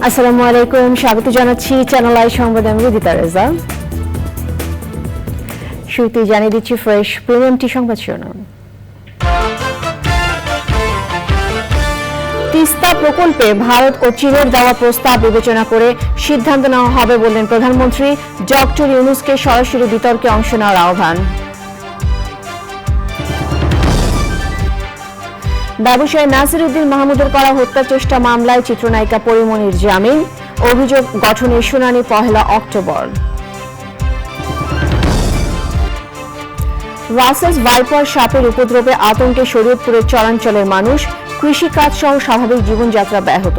আসসালামু আলাইকুম, স্বাগত জানাচ্ছি চ্যানেল আই সংবাদে। আমি রুদিতা রেজা। শুরুতেই জানিয়ে দিচ্ছি ফ্রেশ প্রিমিয়াম টি সংবাদ শিরোনাম। তিস্তা প্রকল্পে ভারত ও চীনের দেওয়া প্রস্তাব বিবেচনা করে সিদ্ধান্ত নেওয়া হবে বললেন প্রধানমন্ত্রী। ডক্টর ইউনূসকে সরাসরি বিতর্কে অংশ নেওয়ার আহ্বান। ব্যবসায়ী নাসির উদ্দিন মাহমুদের করা হত্যা চেষ্টা মামলায় চিত্রনায়িকা পরিমণির জামিন। অভিযোগ গঠনের শুনানি 1 অক্টোবর। রাসেলস ভাইপার সাপের উপদ্রবে আতঙ্কে শরীয়তপুরের চরাঞ্চলের মানুষ। কৃষিকাজ সহ স্বাভাবিক জীবনযাত্রা ব্যাহত।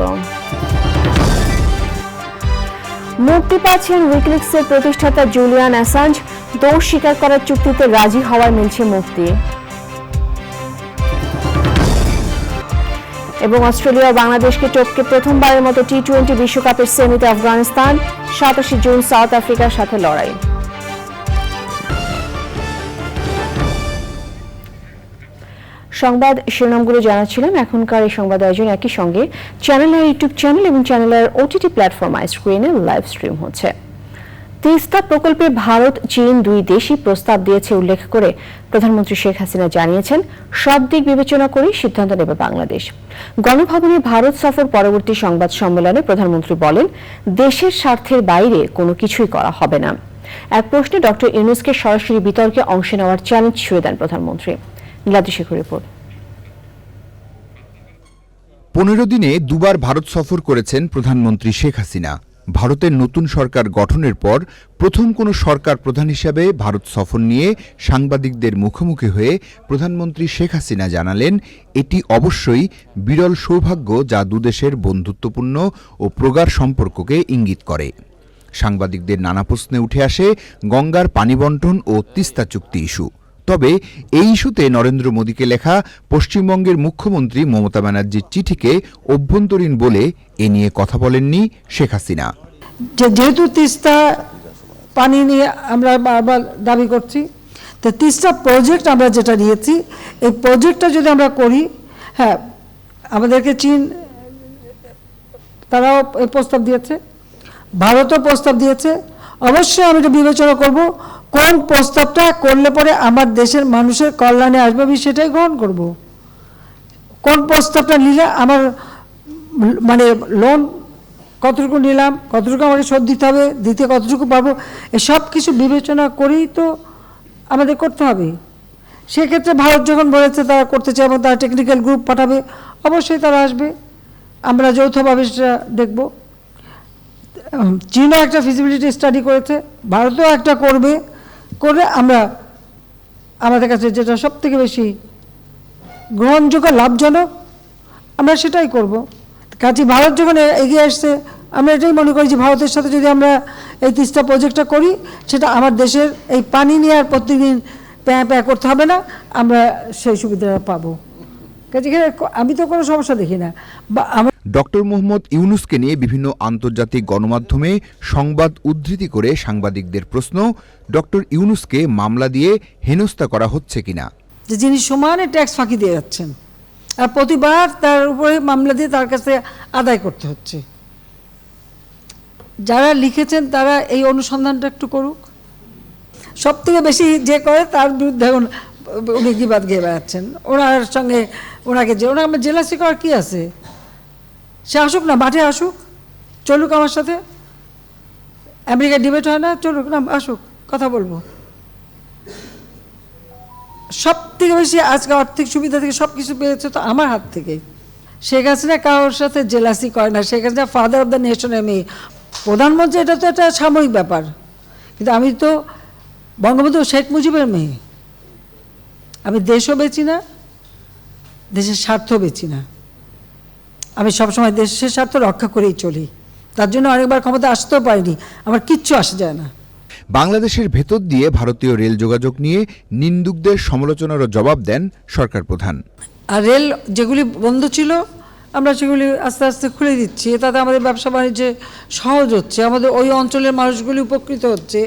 মুক্তি পাচ্ছেন উইকিলিক্সের প্রতিষ্ঠাতা জুলিয়ান অ্যাসাঞ্জ। দোষ স্বীকার করার চুক্তিতে রাজি হওয়ায় মিলছে মুক্তি। এবং অস্ট্রেলিয়া বাংলাদেশকে টপকে প্রথমবারের মতো টি-20 বিশ্বকাপের সেমিতে আফগানিস্তান। 27 জুন সাউথ আফ্রিকার সাথে লড়াই। সংবাদ শিরোনামগুলো জানাচ্ছিলাম। এখনকার এই সংবাদ আয়োজন একই সঙ্গে চ্যানেলের ইউটিউব চ্যানেল এবং চ্যানেলের ওটিটি প্ল্যাটফর্ম আইস্ক্রিনে লাইভ স্ট্রিম হচ্ছে। তিস্তা প্রকল্পে ভারত চীন দুই দেশই প্রস্তাব দিয়েছে উল্লেখ করে প্রধানমন্ত্রী শেখ হাসিনা জানিয়েছেন, সব দিক বিবেচনা করে সিদ্ধান্ত নেবে বাংলাদেশ। গণভবনে ভারত সফর পরবর্তী সংবাদ সম্মেলনে প্রধানমন্ত্রী বলেন, দেশের স্বার্থের বাইরে কোনো কিছুই করা হবে না। এক প্রশ্নে ডক্টর ইউনূসকে সরাসরি বিতর্কে অংশ নেওয়ার চ্যালেঞ্জ ছুড়ে দেন প্রধানমন্ত্রী। নীলাদ্রি শেখর রিপোর্ট। 15 দিনে দুবার ভারত সফর করেছেন প্রধানমন্ত্রী শেখ হাসিনা। ভারতের নতুন সরকার গঠনের পর প্রথম কোনো সরকার প্রধান হিসাবে ভারত সফর নিয়ে সাংবাদিকদের মুখোমুখি হয়ে প্রধানমন্ত্রী শেখ হাসিনা জানালেন, এটি অবশ্যই বিরল সৌভাগ্য যা দুদেশের বন্ধুত্বপূর্ণ ও প্রগাঢ় সম্পর্ককে ইঙ্গিত করে। সাংবাদিকদের নানা প্রশ্নে উঠে আসে গঙ্গার পানি বণ্টন ও তিস্তা চুক্তি ইস্যু। তবে এই ইস্যুতে নরেন্দ্র মোদীকে লেখা পশ্চিমবঙ্গের মুখ্যমন্ত্রী মমতা ব্যানার্জির চিঠিকে অভ্যন্তরীণ বলে এ নিয়ে কথা বলেননি শেখ হাসিনা। যেহেতু তিস্তা পানি নিয়ে আমরা বারবার দাবি করছি, তো তিস্তা প্রজেক্ট আমরা যেটা নিয়েছি, এই প্রজেক্টটা যদি আমরা করি, হ্যাঁ আমাদেরকে চীন তারাও এই প্রস্তাব দিয়েছে, ভারতও প্রস্তাব দিয়েছে। অবশ্যই আমি এটা বিবেচনা করব কোন প্রস্তাবটা করলে পরে আমার দেশের মানুষের কল্যাণে আসবে, আমি সেটাই গ্রহণ করব। কোন প্রস্তাবটা নিলে আমার মানে লোন কতটুকু নিলাম, কতটুকু আমাকে শোধ দিতে হবে, দিতে কতটুকু পাবো, এসব কিছু বিবেচনা করেই তো আমাদের করতে হবে। সেক্ষেত্রে ভারত যখন বলেছে তারা করতে চায় এবং তারা টেকনিক্যাল গ্রুপ পাঠাবে, অবশ্যই তারা আসবে, আমরা যৌথভাবে সেটা দেখব। চীনও একটা ফিজিবিলিটি স্টাডি করেছে, ভারতও একটা করবে, করে আমরা আমাদের কাছে যেটা সব থেকে বেশি গ্রহণযোগ্য লাভজনক আমরা সেটাই করব। কাজে ভারত যখন এগিয়ে আসছে, আমরা এটাই মনে করি যে ভারতের সাথে যদি আমরা এই তিস্তা প্রজেক্টটা করি, সেটা আমার দেশের এই পানি নিয়ে আর প্রতিদিন প্যাঁ করতে হবে না, আমরা সেই সুবিধাটা পাবো। কাজে আমি তো কোনো সমস্যা দেখি না। ডক্টর মোহাম্মদ ইউনূসকে নিয়ে বিভিন্ন আন্তর্জাতিক গণমাধ্যমে সংবাদ উদ্ধৃতি করে সাংবাদিকদের প্রশ্ন, ডক্টর ইউনূসকে মামলা দিয়ে হেনস্থা করা হচ্ছে কিনা। যে যিনি সমানে ট্যাক্স ফাঁকি দিয়ে যাচ্ছেন, আর প্রতিবার তার উপরে মামলা দিয়ে তার কাছে আদায় করতে হচ্ছে। যারা লিখেছেন তারা এই অনুসন্ধানটা একটু করুক। সব থেকে বেশি যে করে তার বিরুদ্ধে এখন উনি গিবাদ গিয়ে বেড়াচ্ছেন। ওনার সঙ্গে ওনাকে আমার জেলাসি করার কী আছে? সে আসুক না, মাঠে আসুক, চলুক আমার সাথে। আমেরিকায় ডিবেট হয় না, চলুক না, আসুক, কথা বলবো। সব থেকে বেশি আজকে আর্থিক সুবিধা থেকে সব কিছু পেয়েছে তো আমার হাত থেকে। শেখ হাসিনা কারোর সাথে জেলাসি করে না। Sheikh Hasina father of the নেশনের মেয়ে, প্রধানমন্ত্রী, এটা তো একটা সাময়িক ব্যাপার। কিন্তু আমি তো বঙ্গবন্ধু শেখ মুজিবের মেয়ে। আমি দেশও বেচি না, দেশের স্বার্থ বেচি না। আমি সবসময় দেশের স্বার্থ রক্ষা করেই চলি। তার জন্য অনেকবার ক্ষমতা আসতেও পারিনি, আমার কিচ্ছু আসে যায় না। বাংলাদেশের ভেতর দিয়ে ভারতীয় রেল যোগাযোগ নিয়ে নিন্দুকদের সমালোচনারও জবাব দেন সরকার প্রধান। আর রেল যেগুলি বন্ধ ছিল আমরা সেগুলি আস্তে আস্তে খুলে দিচ্ছি। তাতে আমাদের ব্যবসা বাণিজ্যে সহজ হচ্ছে, আমাদের ওই অঞ্চলের মানুষগুলি উপকৃত হচ্ছে,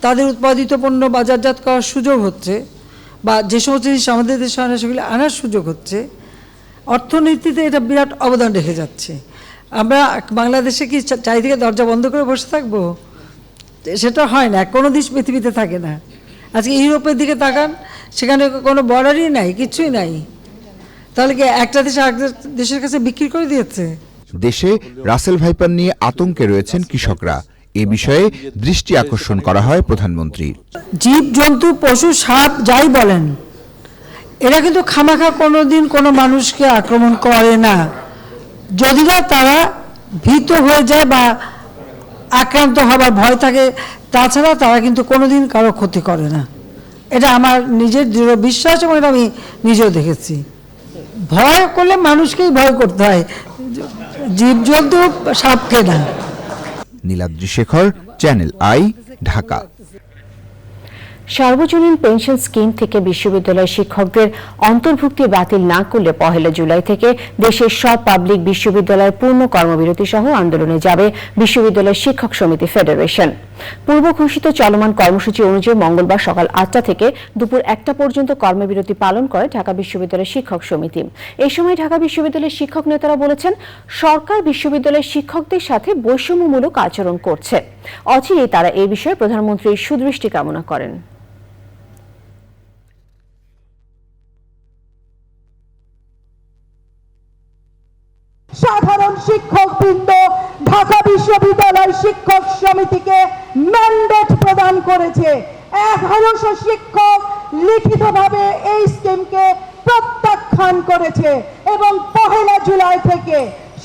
তাদের উৎপাদিত পণ্য বাজারজাত করার সুযোগ হচ্ছে, বা যে সমস্ত জিনিস আমাদের দেশে আনা সেগুলি আনার সুযোগ হচ্ছে। অর্থনীতিতে এটা বিরাট অবদান রেখে যাচ্ছে। আমরা বাংলাদেশে কি চারিদিকে দরজা বন্ধ করে বসে থাকবো? সেটা হয় না, কোনো দেশ পৃথিবীতে থাকে না। আজকে ইউরোপের দিকে তাকান, সেখানে কোনো বর্ডারই নাই, কিছুই নাই। তাহলে কি একটা দেশ আরেকটা দেশের কাছে বিক্রি করে দিয়েছে? দেশে রাসেল ভাইপার নিয়ে আতঙ্কে রয়েছেন কৃষকরা। এ বিষয়ে দৃষ্টি আকর্ষণ করা হয় প্রধানমন্ত্রীর। জীব জন্তু পশু সাপ যাই বলেন, এরা কিন্তু খামাখা কোনোদিন কোনো মানুষকে আক্রমণ করে না, যদি না তারা ভীত হয়ে যায় বা আক্রান্ত হবার ভয় থাকে। তাছাড়া তারা কিন্তু কোনোদিন কারো ক্ষতি করে না। এটা আমার নিজের দৃঢ় বিশ্বাস এবং এটা আমি নিজেও দেখেছি। ভয় করলে মানুষকেই ভয় করতে হয়, জীবজন্তু সাপকে না। Niladri Shekhar, channel I, Dhaka. সার্বজনীন পেনশন স্কিম থেকে বিশ্ববিদ্যালয় শিক্ষকদের অন্তর্ভুক্তি বাতিল না করলে 1 জুলাই থেকে দেশের সব পাবলিক বিশ্ববিদ্যালয়ের পূর্ণ কর্মবিরতি সহ আন্দোলনে যাবে বিশ্ববিদ্যালয় শিক্ষক সমিতি ফেডারেশন। পূর্ব ঘোষিত চলমান কর্মসূচি অনুযায়ী মঙ্গলবার সকাল 8টা থেকে দুপুর 1টা পর্যন্ত কর্মবিরতি পালন করে ঢাকা বিশ্ববিদ্যালয় শিক্ষক সমিতি। এই সময় ঢাকা বিশ্ববিদ্যালয়ের শিক্ষক নেতারা বলেছেন, সরকার বিশ্ববিদ্যালয়ের শিক্ষকদের সাথে বৈষম্যমূলক আচরণ করছে। অচিরেই তারা এই বিষয়ে প্রধানমন্ত্রীর সুদৃষ্টি কামনা করেন। সাধারণ শিক্ষকবৃন্দ ঢাকা বিশ্ববিদ্যালয় শিক্ষক সমিতিকে ম্যান্ডেট প্রদান করেছে। 1100 শিক্ষক লিখিতভাবে এই স্কিমকে প্রত্যাখ্যান করেছে এবং 1 জুলাই থেকে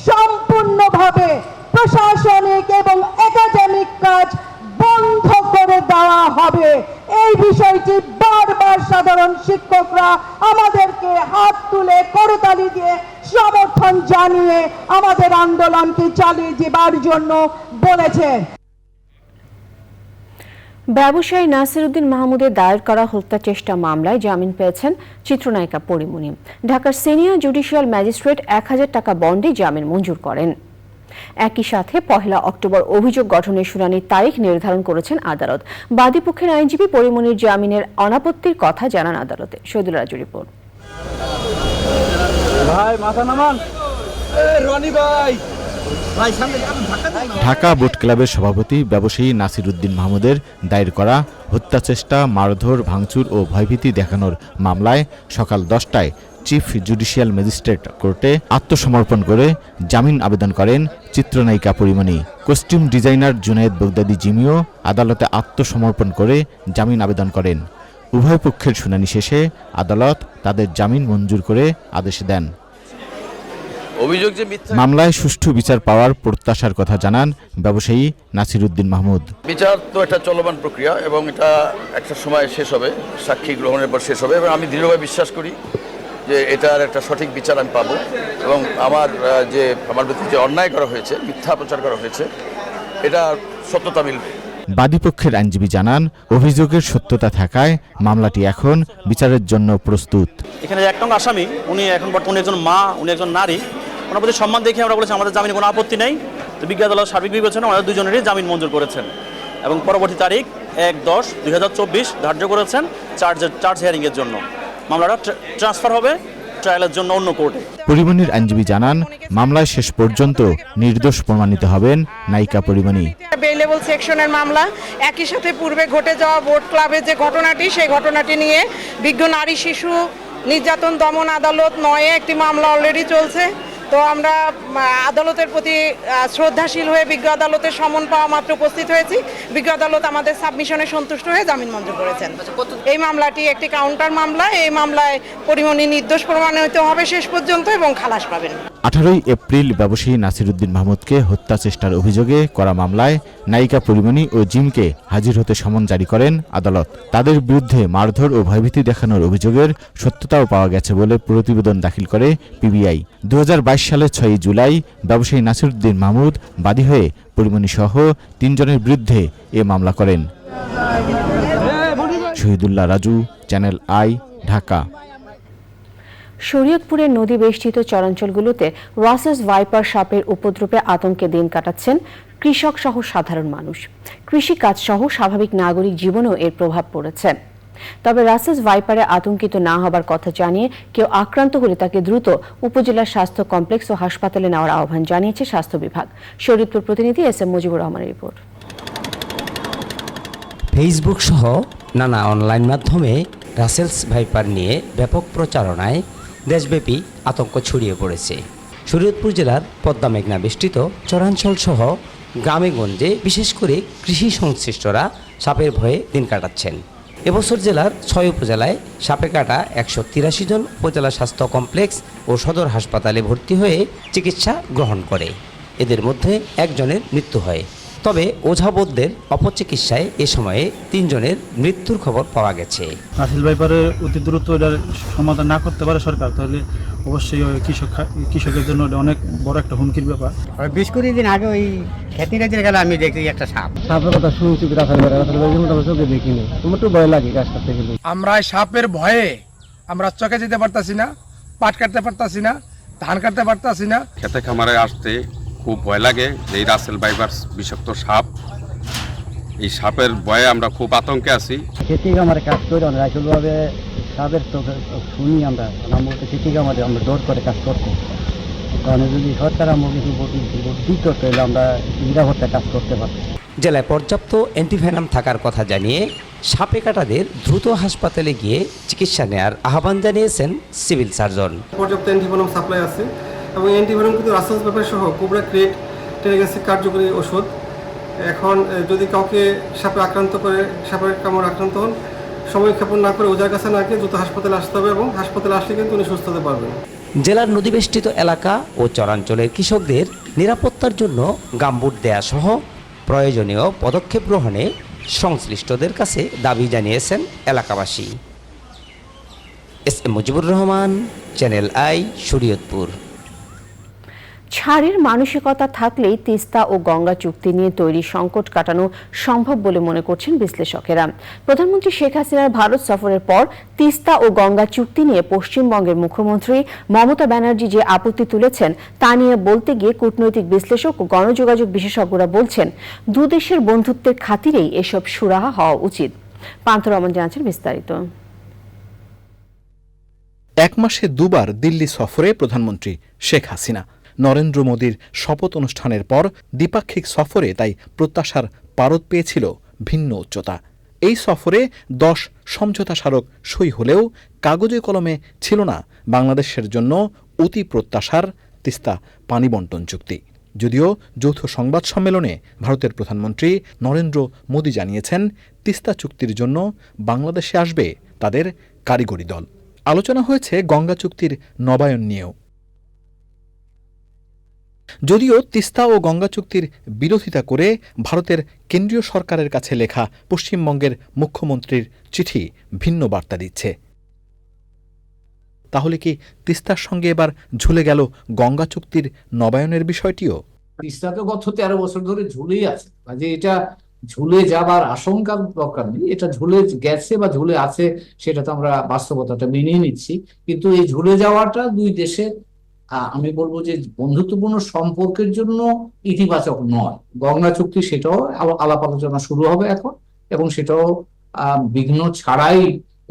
সম্পূর্ণভাবে প্রশাসনিক এবং একাডেমিক কাজ বন্ধ করে দেওয়া হবে। এই বিষয়টি বারবার সাধারণ শিক্ষকরা আমাদেরকে হাত তুলে করতালি দিয়ে সমর্থন জানিয়ে আমাদের আন্দোলনকে চালিয়ে যাবার জন্য বলেছে। ব্যবসায়ী নাসির উদ্দিন মাহমুদের দায়ের করা হত্যা চেষ্টা মামলায় জামিন পেয়েছেন চিত্রনায়িকা পরিমণি। ঢাকার সিনিয়র জুডিশিয়াল ম্যাজিস্ট্রেট 1000 টাকা বন্ডে জামিন মঞ্জুর করেন। একই সাথে 1 অক্টোবর অভিযোগ গঠনের শুনানির তারিখ নির্ধারণ করেছেন আদালত। বাদীপক্ষের আইনজীবী পরিমণির জামিনের অনাপত্তির কথা জানান আদালতে। শহীদুল রাজু রিপোর্ট। ঢাকা বোট ক্লাবের সভাপতি ব্যবসায়ী নাসির উদ্দিন মাহমুদের দায়ের করা হত্যা চেষ্টা, মারধর, ভাঙচুর ও ভয়ভীতি দেখানোর মামলায় সকাল 10টায় চিফ জুডিশিয়াল ম্যাজিস্ট্রেট কোর্টে আত্মসমর্পণ করে জামিন আবেদন করেন চিত্রনায়িকা পরিমণি। কস্টিউম ডিজাইনার জুনায়েদ বগদাদি জিমিও আদালতে আত্মসমর্পণ করে জামিন আবেদন করেন। উভয় পক্ষের শুনানি শেষে আদালত তাদের জামিন মঞ্জুর করে আদেশ দেন। মামলায় সুষ্ঠু বিচার পাওয়ার প্রত্যাশার কথা জানান ব্যবসায়ী নাসির উদ্দিন মাহমুদ। বিচার তো একটা চলমান প্রক্রিয়া এবং এটা একটা সময় শেষ হবে, সাক্ষী গ্রহণের পর শেষ হবে এবং আমি দৃঢ়ভাবে বিশ্বাস করি যে এটার একটা সঠিক বিচার আমি পাবো এবং আমার বিরুদ্ধে যে অন্যায় করা হয়েছে, মিথ্যা প্রচার করা হয়েছে, এটা সত্যতা মিলবে। বাদীপক্ষের আইনজীবী জানান, অভিযোগের সত্যতা থাকায় মামলাটি এখন বিচারের জন্য প্রস্তুত। এখানে এক নং আসামি, উনি এখন বর্তমানে একজন মা, উনি একজন নারী, ওনার প্রতি সম্মান দেখে আমরা বলেছি আমাদের জামিনে কোনো আপত্তি নেই। তো বিজ্ঞ আদালত সার্বিক বিবেচনা আমাদের দুজনেরই জামিন মঞ্জুর করেছেন এবং পরবর্তী তারিখ 1/10/2024 ধার্য করেছেন চার্জ হিয়ারিংয়ের জন্য। মামলাটা ট্রান্সফার হবে ট্রায়ালের জন্য অন্য কোর্টে। পরিমণির আইনজীবী জানান, মামলায় শেষ পর্যন্ত নির্দোষ প্রমাণিত হবেন নায়িকা পরিমণি। বেইলেবল সেকশনের মামলা, একই সাথে পূর্বে ঘটে যাওয়া বোট ক্লাবের যে ঘটনাটি, সেই ঘটনাটি নিয়ে বিজ্ঞ নারী শিশু নির্যাতন দমন আদালত 9-এ একটি মামলা অলরেডি চলছে। তো আমরা আদালতের প্রতি শ্রদ্ধাশীল হয়ে বিজ্ঞ আদালতের সমন পাওয়া মাত্র উপস্থিত হয়েছি। বিজ্ঞ আদালত আমাদের সাবমিশনে সন্তুষ্ট হয়ে জামিন মঞ্জুর করেছেন। এই মামলাটি একটি কাউন্টার মামলা। এই মামলায় পরিমণি নির্দোষ প্রমাণিত হবে শেষ পর্যন্ত এবং খালাস পাবেন। 18 এপ্রিল ব্যবসায়ী নাসির উদ্দিন মাহমুদকে হত্যা চেষ্টার অভিযোগে করা মামলায় নায়িকা পরিমণি ও জিমকে হাজির হতে সমন জারি করেন আদালত। তাদের বিরুদ্ধে মারধর ও ভয়ভীতি দেখানোর অভিযোগের সত্যতাও পাওয়া গেছে বলে প্রতিবেদন দাখিল করে পিবিআই। 2022 সালের 6 জুলাই ব্যবসায়ী নাসির উদ্দিন মাহমুদ বাদী হয়ে পরিমণি সহ 3 জনের বিরুদ্ধে এ মামলা করেন। Shahidullah Raju, channel I, Dhaka. শরীয়তপুরের নদী বেষ্টিত চরাঞ্চলগুলোতে রাসেস ভাইপার সাপের উপদ্রবে আতঙ্কে দিন কাটাচ্ছেন কৃষক সহ সাধারণ মানুষ। কৃষিকাজ সহ স্বাভাবিক নাগরিক জীবনেও এর প্রভাব পড়েছে। তবে রাসেলস ভাইপারে আতঙ্কিত না হবার কথা জানিয়ে কেউ আক্রান্ত হলে তাকে দ্রুত উপজেলার স্বাস্থ্য কমপ্লেক্স ও হাসপাতালে নেওয়ার আহ্বান জানিয়েছে স্বাস্থ্য বিভাগ। শরীয়তপুর প্রতিনিধি এস এম মুজিবুর রহমানের রিপোর্ট। ফেসবুক সহ নানা অনলাইন মাধ্যমে রাসেলস ভাইপার নিয়ে ব্যাপক প্রচারণায় দেশব্যাপী আতঙ্ক ছড়িয়ে পড়েছে। শরীয়তপুর জেলার পদ্মা মেঘনা বেষ্টিত চরাঞ্চল সহ গ্রামে গঞ্জে বিশেষ করে কৃষি সংশ্লিষ্টরা সাপের ভয়ে দিন কাটাচ্ছেন। এবছর জেলার 6 উপজেলায় সাপে কাটা 183 জন উপজেলা স্বাস্থ্য কমপ্লেক্স ও সদর হাসপাতালে ভর্তি হয়ে চিকিৎসা গ্রহণ করে। এদের মধ্যে একজনের মৃত্যু হয়। তবে ওঝাবদ্যের অপচিকিৎসায় এ সময়ে 3 জনের মৃত্যুর খবর পাওয়া গেছে। রাসেল ভাইপারে অতি দ্রুত এটার সমাধান না করতে পারে সরকার, তাহলে অবশ্যই কৃষকের জন্য এটা অনেক বড় একটা হুমকির ব্যাপার। 20-20 দিন আগে ওই খেতিরাজের গেলে আমি দেখছি একটা সাপের কথা শুনছি, রাসেল ভাই চোখে দেখিনি, তোমার একটু ভয় লাগে গাছ কাটতে গেলে। আমরা সাপের ভয়ে আমরা চকে যেতে পারতাছি না, পাট কাটতে পারতাছি না, ধান কাটতে পারতাছি না। খেতে খামারে আসতে খুব ভয় লাগে যে এই রাসেল ভাইপার বিষাক্ত সাপ, এই সাপের ভয়ে আমরা খুব আতঙ্কে আছি। খেতে খামারে কাজ করে রাসেলভাবে সাপের চোখে শুনি আমরা খেতে খামারে আমরা ডর করে কাজ করতে, কারণ যদি সরকার আমরা কিছু দিত তাহলে আমরা নিরাপত্তা কাজ করতে পারতাম। জেলায় পর্যাপ্ত অ্যান্টিভেনাম থাকার কথা জানিয়ে সাপে কাটাদের দ্রুত হাসপাতালে গিয়ে চিকিৎসা নেওয়ার আহ্বান জানিয়েছেন সিভিল সার্জন। পর্যাপ্ত অ্যান্টিভেনম সাপ্লাই আছে এবং অ্যান্টিভেনম কিন্তু রাসেলস ভাইপার সহ কোবরা ক্রেট টেরাগেসিক কার্যকরী ওষুধ। এখন যদি কাউকে সাপে আক্রান্ত করে, সাপের কামড় আক্রান্ত হন, সময় ক্ষেপণ না করে ওঝার কাছে না গিয়ে দ্রুত হাসপাতালে আসতে হবে এবং হাসপাতালে আসলে কিন্তু উনি সুস্থ হতে পারবেন। জেলার নদীবেষ্টিত এলাকা ও চরাঞ্চলের কৃষকদের নিরাপত্তার জন্য গামবুট দেয়া সহ প্রয়োজনীয় পদক্ষেপ গ্রহণে সংশ্লিষ্টদের কাছে দাবি জানিয়েছেন এলাকাবাসী। S M Mujibur Rahman, channel I, Shariatpur. ছাড়ের মানসিকতা থাকলেই তিস্তা ও গঙ্গা চুক্তি নিয়ে তৈরি সংকট কাটানো সম্ভব বলে মনে করছেন বিশ্লেষকেরা। প্রধানমন্ত্রী শেখ হাসিনার ভারত সফরের পর তিস্তা ও গঙ্গা চুক্তি নিয়ে পশ্চিমবঙ্গের মুখ্যমন্ত্রী মমতা ব্যানার্জি যে আপত্তি তুলেছেন তা নিয়ে বলতে গিয়ে কূটনৈতিক বিশ্লেষক ও গণযোগাযোগ বিশেষজ্ঞরা বলছেন দুদেশের বন্ধুত্বের খাতিরেই এসব সুরাহা হওয়া উচিত। পান্থর রহমান জানাচ্ছেন বিস্তারিত। 1 মাসে 2 বার দিল্লি সফরে প্রধানমন্ত্রী শেখ হাসিনা। নরেন্দ্র মোদীর শপথ অনুষ্ঠানের পর দ্বিপাক্ষিক সফরে তাই প্রত্যাশার পারদ পেয়েছিল ভিন্ন উচ্চতা। এই সফরে 10 সমঝোতা স্মারক সই হলেও কাগজে কলমে ছিল না বাংলাদেশের জন্য অতি প্রত্যাশার তিস্তা পানি বন্টন চুক্তি। যদিও যৌথ সংবাদ সম্মেলনে ভারতের প্রধানমন্ত্রী নরেন্দ্র মোদী জানিয়েছেন তিস্তা চুক্তির জন্য বাংলাদেশে আসবে তাদের কারিগরি দল। আলোচনা হয়েছে গঙ্গা চুক্তির নবায়ন নিয়েও। যদিও তিস্তা ও গঙ্গা চুক্তির বিরোধিতা করে ভারতের কেন্দ্রীয় সরকারের কাছে লেখা পশ্চিমবঙ্গের মুখ্যমন্ত্রীর চিঠি ভিন্ন বার্তা দিচ্ছে। তাহলে কি তিস্তার সঙ্গে এবার ঝুলে গেল গঙ্গা চুক্তির নবায়নের বিষয়টিও? তিস্তা তো গত 13 বছর ধরে ঝুলেই আছে, কাজে এটা ঝুলে যাবার আশঙ্কার দরকার নেই। এটা ঝুলে গেছে বা ঝুলে আছে সেটা তো আমরা বাস্তবতাটা মেনে নিচ্ছি, কিন্তু এই ঝুলে যাওয়াটা দুই দেশের আমি বলবো যে বন্ধুত্বপূর্ণ সম্পর্কের জন্য ইতিবাচক নয়। গঙ্গা চুক্তি সেটাও আলাপ আলোচনা শুরু হবে এখন, এবং সেটাও বিঘ্ন ছাড়াই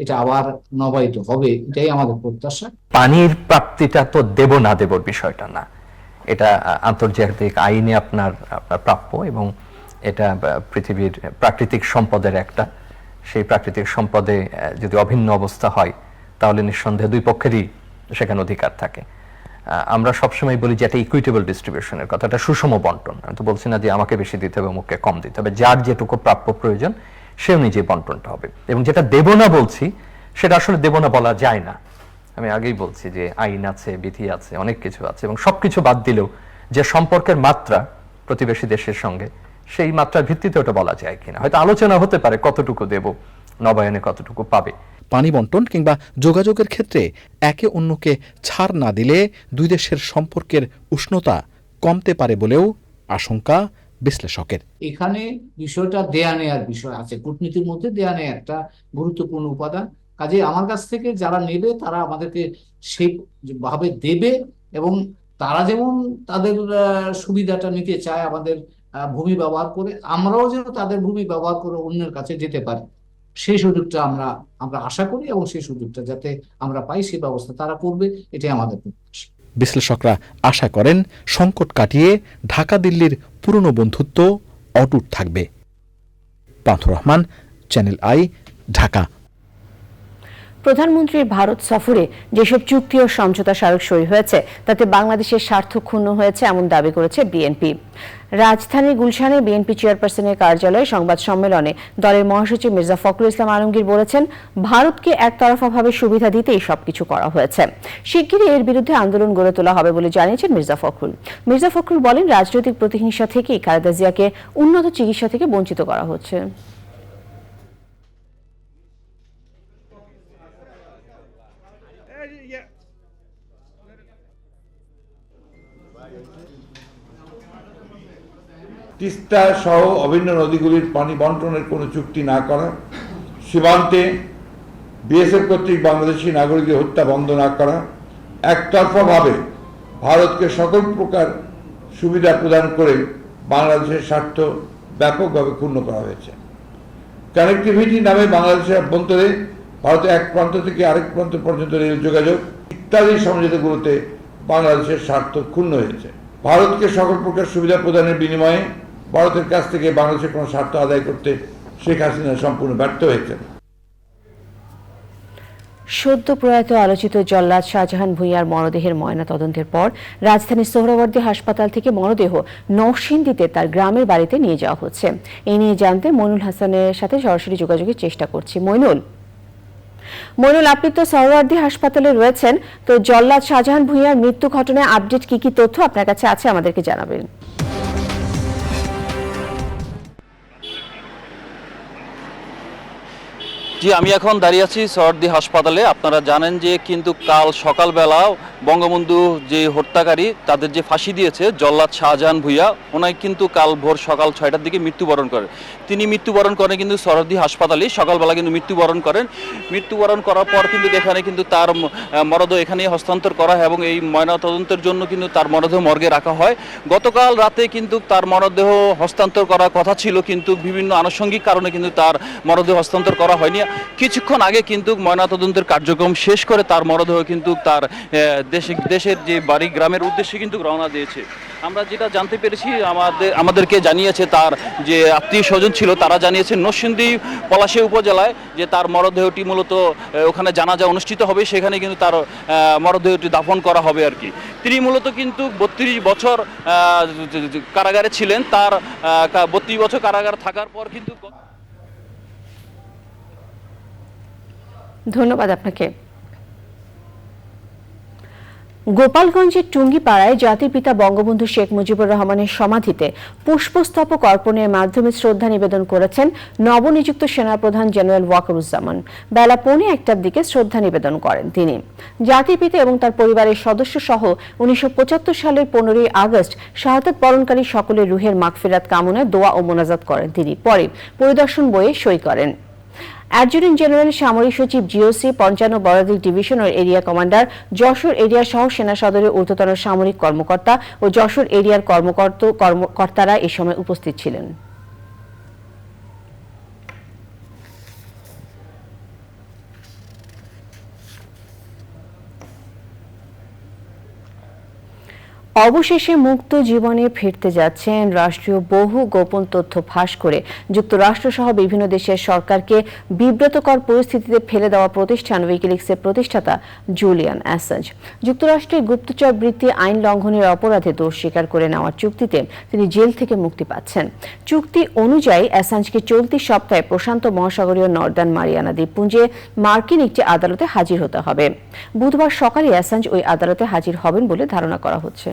এটা আবার নবায়িত হবে, এটাই আমাদের প্রত্যাশা। পানির প্রাপ্তিটা তো দেব না দেবর বিষয়টা না, এটা আন্তর্জাতিক আইনে আপনার প্রাপ্য এবং এটা পৃথিবীর প্রাকৃতিক সম্পদের একটা। সেই প্রাকৃতিক সম্পদে যদি অভিন্ন অবস্থা হয় তাহলে নিঃসন্দেহে দুই পক্ষেরই সেখানে অধিকার থাকে। আমরা সবসময় বলি যে একটা ইকুইটেবল ডিস্ট্রিবিউশনের কথা, একটা সুষম বন্টন। আমি তো বলছি না যে আমাকে বেশি দিতে হবে অমুককে কম দিতে হবে, যার যেটুকু প্রাপ্য প্রয়োজন সে অনুযায়ী বন্টনটা হবে। এবং যেটা দেব না বলছি সেটা আসলে দেব না বলা যায় না। আমি আগেই বলছি যে আইন আছে, বিধি আছে, অনেক কিছু আছে, এবং সবকিছু বাদ দিলেও যে সম্পর্কের মাত্রা প্রতিবেশী দেশের সঙ্গে, সেই মাত্রার ভিত্তিতে ওটা বলা যায় কিনা। হয়তো আলোচনা হতে পারে কতটুকু দেব, নবায়নে কতটুকু পাবে। পানি বন্টন কিংবা যোগাযোগের ক্ষেত্রে একে অন্যকে ছাড় না দিলে দুই দেশের সম্পর্কের উষ্ণতা কমতে পারে বলেও আশঙ্কা বিশ্লেষকের। এখানে বিষয়টা দেয়া নেয়ার বিষয় আছে, কূটনীতির মধ্যে দেয়া নেয়া একটা গুরুত্বপূর্ণ উপাদান। কাজে আমার কাছ থেকে যারা নেবে তারা আমাদেরকে সেই ভাবে দেবে, এবং তারা যেমন তাদের সুবিধাটা নিতে চায় আমাদের ভূমি ব্যবহার করে, আমরাও যেন তাদের ভূমি ব্যবহার করে অন্যের কাছে যেতে পারি। সেই সুযোগটা আমরা আশা করি, এবং সেই সুযোগটা যাতে আমরা পাই সেই ব্যবস্থা তারা করবে, এটাই আমাদের প্রত্যাশা। বিশ্লেষকরা আশা করেন সংকট কাটিয়ে ঢাকা দিল্লির পুরনো বন্ধুত্ব অটুট থাকবে। পান্থর রহমান, চ্যানেল আই, ঢাকা। প্রধানমন্ত্রীর ভারত সফরে যেসব চুক্তি ও সমঝোতা স্মারক সই হয়েছে তাতে বাংলাদেশের স্বার্থ ক্ষুণ্ণ হয়েছে এমন দাবি করেছে বিএনপি। রাজধানীর গুলশানে বিএনপি চেয়ারপারসনের কার্যালয়ে সংবাদ সম্মেলনে দলের মহাসচিব মির্জা ফখরুল ইসলাম আলমগীর বলেছেন, ভারতকে একতরফাভাবে সুবিধা দিতেই সবকিছু করা হয়েছে। শিগগিরই এর বিরুদ্ধে আন্দোলন গড়ে তোলা হবে বলে জানিয়েছেন মির্জা ফখরুল। মির্জা ফখরুল বলেন, রাজনৈতিক প্রতিহিংসা থেকেই খালেদা জিয়াকে উন্নত চিকিৎসা থেকে বঞ্চিত করা হচ্ছে। তিস্তা সহ অভিন্ন নদীগুলির পানি বন্টনের কোনো চুক্তি না করা, সীমান্তে বিএসএফ কর্তৃক বাংলাদেশি নাগরিকদের হত্যা বন্ধ না করা, একতরফাভাবে ভারতকে সকল প্রকার সুবিধা প্রদান করে বাংলাদেশের স্বার্থ ব্যাপকভাবে ক্ষুণ্ণ করা হয়েছে। কানেক্টিভিটি নামে বাংলাদেশের অভ্যন্তরে ভারতের এক প্রান্ত থেকে আরেক প্রান্ত পর্যন্ত রেল যোগাযোগ ইত্যাদি সমঝোতাগুলোতে বাংলাদেশের স্বার্থ ক্ষুণ্ণ হয়েছে। ভারতকে সকল প্রকার সুবিধা প্রদানের বিনিময়ে ভারতের কাছ থেকে বাংলাদেশের কোনো স্বার্থ আদায় করতে শেখ হাসিনা সম্পূর্ণ ব্যর্থ হয়েছেন। সদ্য প্রয়াত আলোচিত জল্লাদ শাহজাহান ভূঁইয়ার মরদেহের ময়না তদন্তের পর রাজধানীর সোহরাওয়ার্দী হাসপাতাল থেকে মরদেহ নরসিংদীতে তার গ্রামের বাড়িতে নিয়ে যাওয়া হচ্ছে। এই নিয়ে জানতে মইনুল হাসানের সাথে সরাসরি যোগাযোগের চেষ্টা করছি। মইনুল, আপনি তো সোহরাওয়ার্দী হাসপাতালে রয়েছেন, তো জল্লাদ শাহজাহান ভূঁইয়ার মৃত্যু ঘটনায় আপডেট কি কি তথ্য আপনার কাছে আছে আমাদেরকে জানাবেন। জি, আমি এখন দাঁড়িয়ে আছি সোহরাওয়ার্দী হাসপাতালে। আপনারা জানেন যে কিন্তু কাল সকালবেলা বঙ্গবন্ধু যে হত্যাকারী তাদের যে ফাঁসি দিয়েছে জল্লাদ শাহজাহান ভূঁইয়া, ওনাকে কিন্তু কাল ভোর সকাল 6টার দিকে মৃত্যুবরণ করেন। তিনি মৃত্যুবরণ করেন কিন্তু সোহরাওয়ার্দী হাসপাতালে সকালবেলা কিন্তু মৃত্যুবরণ করেন। মৃত্যুবরণ করার পর কিন্তু এখানে কিন্তু তার মরদেহ এখানেই হস্তান্তর করা হয় এবং এই ময়নাতদন্তের জন্য কিন্তু তার মরদেহ মর্গে রাখা হয়। গতকাল রাতে কিন্তু তার মরদেহ হস্তান্তর করার কথা ছিল, কিন্তু বিভিন্ন আনুষঙ্গিক কারণে কিন্তু তার মরদেহ হস্তান্তর করা হয়নি। কিছুক্ষণ আগে কিন্তু ময়নাতদন্তের কার্যক্রম শেষ করে তার মরদেহ কিন্তু তার দেশের যে বাড়ি গ্রামের উদ্দেশ্যে কিন্তু রওনা দিয়েছে। আমরা যেটা জানতে পেরেছি, আমাদেরকে জানিয়েছে তার যে আত্মীয় স্বজন ছিল তারা জানিয়েছে নরসিংদী পলাশী উপজেলায় যে তার মরদেহটি মূলত ওখানে জানাজা অনুষ্ঠিত হবে, সেখানে কিন্তু তার মরদেহটি দাফন করা হবে আর কি। তিনি মূলত কিন্তু 32 বছর কারাগারে ছিলেন। তার 32 বছর কারাগার থাকার পর কিন্তু ধন্যবাদ আপনাকে। গোপালগঞ্জের টুঙ্গিপাড়ায় জাতির পিতা বঙ্গবন্ধু শেখ মুজিবুর রহমানের সমাধিতে পুষ্পস্তবক অর্পণের মাধ্যমে শ্রদ্ধা নিবেদন করেছেন নবনিযুক্ত সেনাপ্রধান জেনারেল ওয়াকারুজ্জামান। বেলা 1:15টার দিকে শ্রদ্ধা নিবেদন করেন তিনি। জাতির পিতা এবং তার পরিবারের সদস্য সহ 1975 সালের 15ই আগস্ট শাহাদাত বরণকারী সকলের রুহের মাগফিরাত কামনায় দোয়া ও মোনাজাত করেন তিনি। পরে পরিদর্শন বইয়ে সই করেন। অ্যাডজুটেন্ট জেনারেল সামরিক সচিব জিওসি 55 বরাদিক ডিভিশন ও এরিয়া কমান্ডার, যশোর এরিয়া সহ সেনা সদরের ঊর্ধ্বতন সামরিক কর্মকর্তা ও যশোর এরিয়ার কর্মকর্তারা এ সময় উপস্থিত ছিলেন। অবশেষে মুক্ত জীবনে ফিরতে যাচ্ছেন রাষ্ট্রীয় বহু গোপন তথ্য ফাঁস করে যুক্তরাষ্ট্রসহ বিভিন্ন দেশের সরকারকে বিব্রতকর পরিস্থিতিতে ফেলে দেওয়া প্রতিষ্ঠান উইকিলিক্সের প্রতিষ্ঠাতা জুলিয়ান অ্যাসাঞ্জ। যুক্তরাষ্ট্রের গুপ্তচর বৃত্তি আইন লঙ্ঘনের অপরাধে দোষ স্বীকার করে নেওয়ার চুক্তিতে তিনি জেল থেকে মুক্তি পাচ্ছেন। চুক্তি অনুযায়ী অ্যাসাঞ্জকে চলতি সপ্তাহে প্রশান্ত মহাসাগরীয় নর্দার্ন মারিয়ানা দ্বীপপুঞ্জে মার্কিন একটি আদালতে হাজির হতে হবে। বুধবার সকালে অ্যাসাঞ্জ ওই আদালতে হাজির হবেন বলে ধারণা করা হচ্ছে।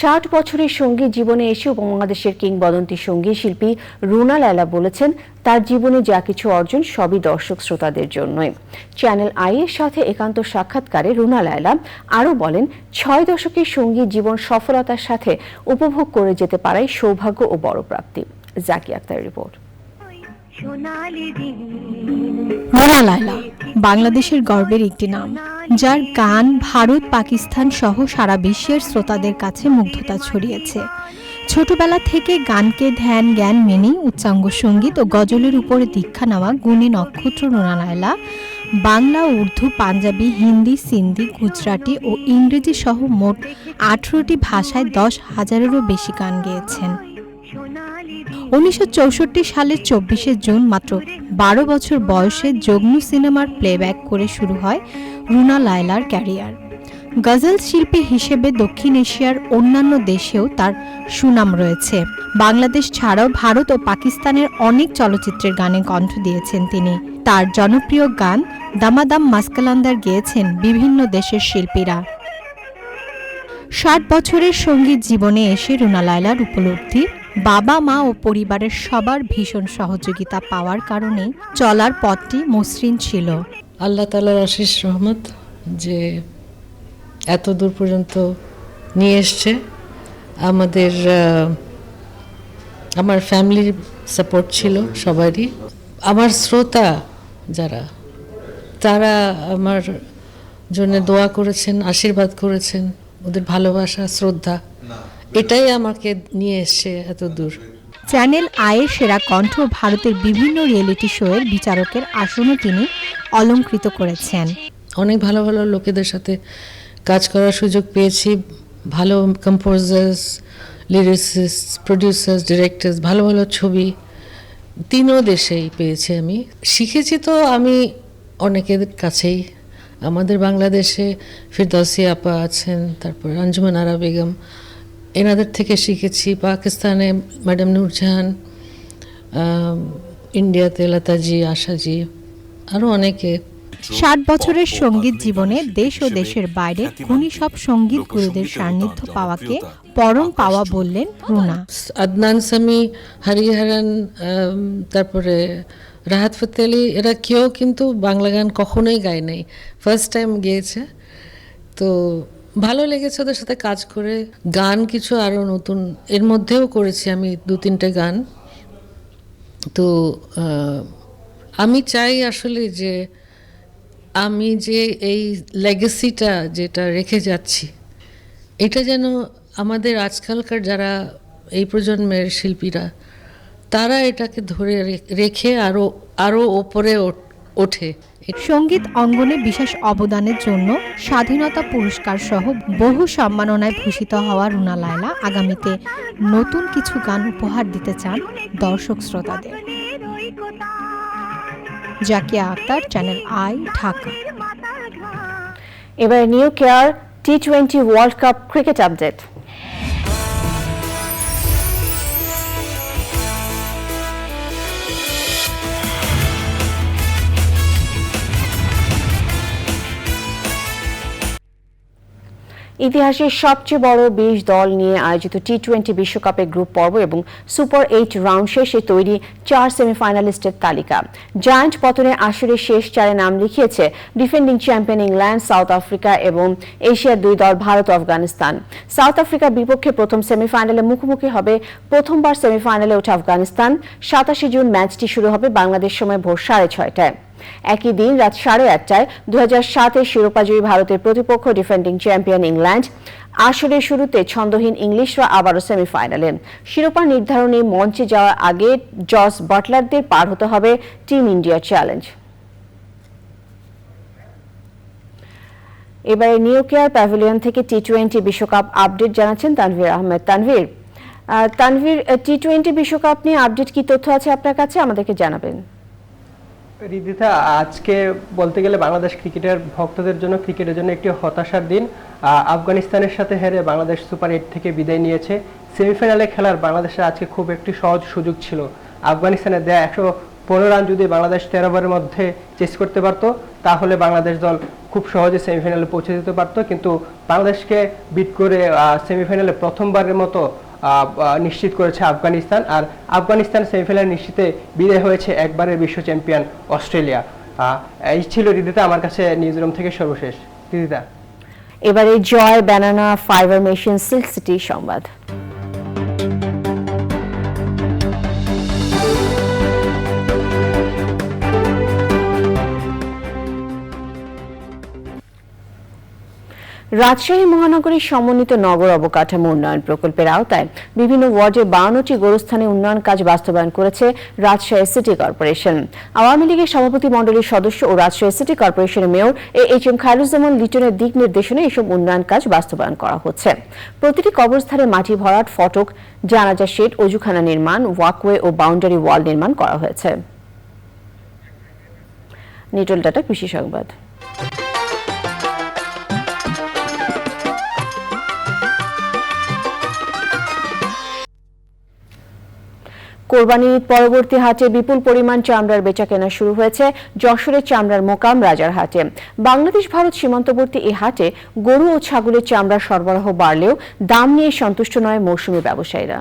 60 বছরের সঙ্গীত জীবনে এসে উপমহাদেশের কিংবদন্তি সঙ্গীত শিল্পী রুনা লায়লা বলেছেন, তার জীবনে যা কিছু অর্জন সবই দর্শক শ্রোতাদের জন্যই। চ্যানেল আই এর সাথে একান্ত সাক্ষাৎকারে রুনা লায়লা আরও বলেন, 6 দশকের সঙ্গীত জীবন সফলতার সাথে উপভোগ করে যেতে পারাই সৌভাগ্য ও বড় প্রাপ্তি। জাকি আক্তার রিপোর্ট। রুনা লায়লা বাংলাদেশের গর্বের একটি নাম, যার গান ভারত, পাকিস্তান সহ সারা বিশ্বের শ্রোতাদের কাছে মুগ্ধতা ছড়িয়েছে। ছোটবেলা থেকে গানকে ধ্যান জ্ঞান মেনেই উচ্চাঙ্গ সঙ্গীত ও গজলের উপরে দীক্ষা নেওয়া গুণী নক্ষত্র রুনা লায়লা বাংলা, উর্দু, পাঞ্জাবি, হিন্দি, সিন্ধি, গুজরাটি ও ইংরেজি সহ মোট 18টি ভাষায় 10,000-এরও বেশি গান গেয়েছেন। 1964 সালের 24শে জুন মাত্র 12 বছর বয়সে জগনু সিনেমার প্লেব্যাক করে শুরু হয় রুনা লায়লার ক্যারিয়ার। গজল শিল্পী হিসেবে দক্ষিণ এশিয়ার অন্যান্য দেশেও তার সুনাম রয়েছে। বাংলাদেশ ছাড়াও ভারত ও পাকিস্তানের অনেক চলচ্চিত্রের গানে কণ্ঠ দিয়েছেন তিনি। তার জনপ্রিয় গান দামাদাম মাস্কালান্দার গেয়েছেন বিভিন্ন দেশের শিল্পীরা। 60 বছরের সঙ্গীত জীবনে এসে রুনা লায়লার উপলব্ধি, বাবা মা ও পরিবারের সবার ভীষণ সহযোগিতা পাওয়ার কারণে চলার পথটি মসৃণ ছিল। আল্লাহ তাআলার অশেষ রহমত যে এত দূর পর্যন্ত নিয়ে এসছে। আমার ফ্যামিলির সাপোর্ট ছিল সবারই। আমার শ্রোতা যারা, তারা আমার জন্য দোয়া করেছেন, আশীর্বাদ করেছেন, ওদের ভালোবাসা, শ্রদ্ধা, এটাই আমাকে নিয়ে এসছে এত দূর। চ্যানেল আয়ের সেরা কণ্ঠ ভারতের বিভিন্ন রিয়েলিটি শোয়ের বিচারকের আসনও তিনি অলংকৃত করেছেন। অনেক ভালো ভালো লোকেদের সাথে কাজ করার সুযোগ পেয়েছি। ভালো কম্পোজার্স, লিরিসিস্ট, প্রডিউসার্স, ডিরেক্টরস, ভালো ভালো ছবি তিনও দেশেই পেয়েছি আমি। শিখেছি তো আমি অনেকের কাছেই। আমাদের বাংলাদেশে ফিরদৌসী আপা আছেন, তারপর আঞ্জুমান আরা বেগম, এনাদের থেকে শিখেছি। পাকিস্তানে ম্যাডাম নূরজাহান, ইন্ডিয়াতে লতাজি, আশাজি, আরও অনেকে। 60 বছরের সঙ্গীত জীবনে দেশ ও দেশের বাইরে গুণী সব সঙ্গীত গুরুদের সান্নিধ্য পাওয়াকে পরম পাওয়া বললেন রুনা। আদনান সামি, হরিহরন, তারপরে রাহাত ফতেহ আলী, এরা কেউ কিন্তু বাংলা গান কখনোই গায় নাই, ফার্স্ট টাইম গেয়েছে। তো ভালো লেগেছে ওদের সাথে কাজ করে। গান কিছু আরও নতুন এর মধ্যেও করেছি আমি 2-3টে গান। তো আমি চাই আসলে যে আমি যে এই লেগেসিটা যেটা রেখে যাচ্ছি, এটা যেন আমাদের আজকালকার যারা এই প্রজন্মের শিল্পীরা, তারা এটাকে ধরে রেখে আরও ওপরে ওঠে। সঙ্গীত অঙ্গনে বিশেষ অবদানের জন্য স্বাধীনতা পুরস্কার সহ বহু সম্মাননায় ভূষিত হওয়া রুনা লায়লা আগামীতে নতুন কিছু গান উপহার দিতে চান দর্শক শ্রোতাদের। Zakia Akter, channel I, Dhaka. এবার নিউ কেয়ার টি20 ওয়ার্ল্ড কাপ ক্রিকেট আপডেট। ইতিহাসের সবচেয়ে বড় 20 দল নিয়ে আয়োজিত টি20 বিশ্বকাপের গ্রুপ পর্ব এবং সুপার 8 রাউন্ড শেষে তৈরি 4 সেমিফাইনালিস্টের তালিকা। জায়ান্ট পতনের আসরে শেষ 4-এ নাম লিখিয়েছে defending champion England, South Africa এবং এশিয়ার 2 দল ভারত ও আফগানিস্তান। সাউথ আফ্রিকার বিপক্ষে প্রথম সেমিফাইনালে মুখোমুখি হবে প্রথমবার সেমিফাইনালে ওঠা আফগানিস্তান। 27 জুন ম্যাচটি শুরু হবে বাংলাদেশ সময় ভোর 6:30টায়। একই দিন রাত 8:30টায় 2007-এর শিরোপাজয়ী ভারতের প্রতিপক্ষ ডিফেন্ডিং চ্যাম্পিয়ন ইংল্যান্ড। আসরের শুরুতে ছন্দহীন ইংলিশরা আবারও সেমিফাইনালে। শিরোপা নির্ধারণী মঞ্চে যাওয়ার আগে জস বাটলারদের পার হতে হবে টিম ইন্ডিয়া চ্যালেঞ্জ। এবারে নিউ কেয়ার প্যাভিলিয়ন থেকে টি20 বিশ্বকাপ আপডেট জানাচ্ছেন তানভীর আহমেদ। তানভীর, টি20 বিশ্বকাপ নিয়ে আপডেট কি তথ্য আছে আপনার কাছে, আমাদেরকে জানাবেন। রিদিতা, আজকে বলতে গেলে বাংলাদেশ ক্রিকেটের ভক্তদের জন্য, ক্রিকেটের জন্য একটি হতাশার দিন। আফগানিস্তানের সাথে হেরে বাংলাদেশ সুপার 8 থেকে বিদায় নিয়েছে। সেমিফাইনালে খেলার বাংলাদেশের আজকে খুব একটি সহজ সুযোগ ছিল। আফগানিস্তানের দেয়া 115 রান যদি বাংলাদেশ 13 ওভারের মধ্যে চেস করতে পারত, তাহলে বাংলাদেশ দল খুব সহজে সেমিফাইনালে পৌঁছে যেতে পারত। কিন্তু বাংলাদেশকে বিট করে সেমিফাইনালে প্রথমবারের মতো নিশ্চিত করেছে আফগানিস্তান। আর আফগানিস্তান সেমিফাইনাল নিশ্চিতে বিদায় হয়েছে একবারের বিশ্ব চ্যাম্পিয়ন অস্ট্রেলিয়া। এই ছিল রিদিতা আমার কাছে নিউজরুম থেকে সর্বশেষ। রিদিতা, এবারে জয় banana fibre machine silk city সংবাদ। রাজশাহী মহানগরীর সমন্বিত নগর অবকাঠামো উন্নয়ন প্রকল্পের আওতায় বিভিন্ন ওয়ার্ডে 52টি গোরস্থানে উন্নয়ন কাজ বাস্তবায়ন করেছে রাজশাহী সিটি কর্পোরেশন। আওয়ামী লীগের সভাপতি মণ্ডলীর সদস্য ও রাজশাহী সিটি কর্পোরেশনের মেয়র এইচ.এম. খায়রুজ্জামান লিটনের দিক নির্দেশনে এসব উন্নয়ন কাজ বাস্তবায়ন করা হচ্ছে। প্রতিটি কবরস্থানে মাটি ভরাট, ফটক, জানাজা শেড, অজুখানা নির্মাণ, ওয়াকওয়ে ও বাউন্ডারি ওয়াল নির্মাণ করা হয়েছে। নিটল ডাটা কৃষি সংবাদ। কোরবানির ঈদ পরবর্তী হাটে বিপুল পরিমাণ চামড়ার বেচাকেনা শুরু হয়েছে যশোরের চামড়ার মোকাম রাজার হাটে। বাংলাদেশ ভারত সীমান্তবর্তী এই হাটে গরু ও ছাগলের চামড়ার সরবরাহ বাড়লেও দাম নিয়ে সন্তুষ্ট নয় মৌসুমী ব্যবসায়ীরা।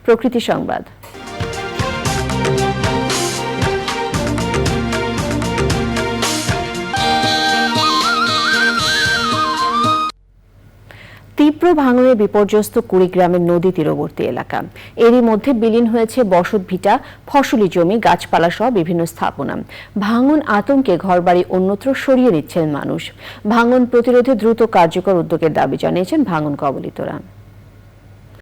প্রকৃতি সংবাদ। তীব্র ভাঙনে বিপর্যস্ত কুড়িগ্রামের নদী তীরবর্তী এলাকা। এরই মধ্যে বিলীন হয়েছে বসতভিটা, ফসলি জমি, গাছপালা সহ বিভিন্ন স্থাপনা। ভাঙন আতঙ্কে ঘরবাড়ি অন্যত্র সরিয়ে নিচ্ছেন মানুষ। ভাঙন প্রতিরোধে দ্রুত কার্যকর উদ্যোগের দাবি জানিয়েছেন ভাঙন কবলিতরা।